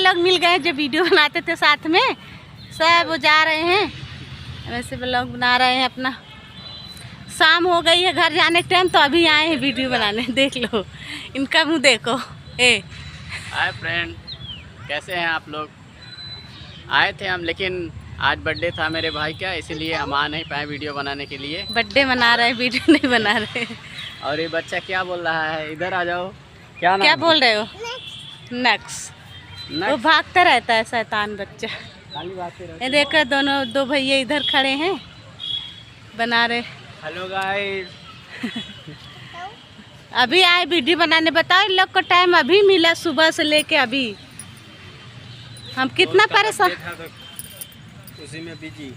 लोग मिल गए जो वीडियो बनाते थे साथ में, सब वो जा रहे हैं, वैसे ब्लॉग बना रहे हैं अपना। शाम हो गई है घर जाने के टाइम, तो अभी आए हैं वीडियो बनाने। देख लो इनका मुँह देखो। हाय फ्रेंड, कैसे हैं आप लोग? आए थे हम, लेकिन आज बर्थडे था मेरे भाई का, इसीलिए हम आ नहीं पाए वीडियो बनाने के लिए। बर्थडे मना रहे हैं, वीडियो नहीं बना रहे। और ये बच्चा क्या बोल रहा है? इधर आ जाओ। क्या नाम क्या है? बोल रहे हो? नक्स। वो भागता रहता है शैतान बच्चा। खाली बात ही रहती ये देखो दोनों दो भैया इधर खड़े हैं, बना रहे। Hello guys. अभी आए वीडियो बनाने। बताओ इन लोग को टाइम अभी मिला सुबह से लेके अभी। हम कितना परेशान। उसी में बिजी।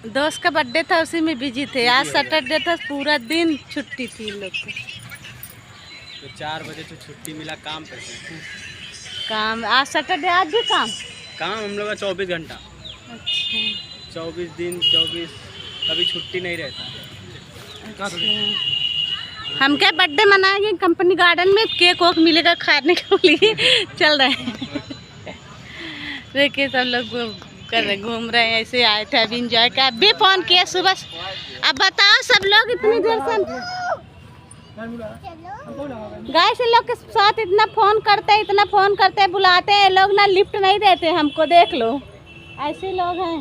दोस्त का बर्थडे था, उसी में बिजी थे। आज सैटरडे था, पूरा दिन छुट्टी थी इन लोग को। तो 4 बजे तो छुट्टी मिला काम पे से। काम आज सैटरडे, आज भी काम हम लोग का 24 घंटा। अच्छा 24 दिन 24, कभी छुट्टी नहीं रहता। अच्छा। हम क्या बर्थडे मनाएंगे कंपनी गार्डन में, केक वोक मिलेगा खाने के लिए चल रहे हैं। देखिए सब लोग कर रहे, घूम रहे हैं, ऐसे आए थे अभी इंजॉय किया। अभी फोन किया सुबह। अब बताओ सब लोग इतनी देर से गाय से लोग के साथ इतना फोन करते हैं, इतना फोन करते हैं, बुलाते हैं, लोग ना लिफ्ट नहीं देते हमको। देख लो ऐसे लोग हैं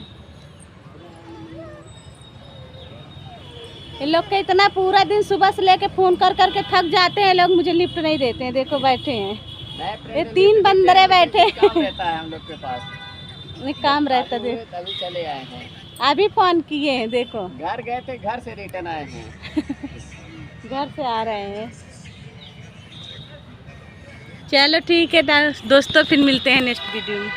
ये लोग का। इतना पूरा दिन सुबह से लेके फोन कर करके थक जाते हैं लोग, मुझे लिफ्ट नहीं देते हैं। देखो बैठे हैं ये 3 बंदरे बैठे हैं। काम रहता है हम लोग के पास, काम रहता। देख तभी चले आए हैं। अभी फोन किए हैं, देखो घर गए थे, घर से रिटर्न आए हैं। घर से आ रहे हैं। चलो ठीक है दोस्तों, फिर मिलते हैं नेक्स्ट वीडियो में।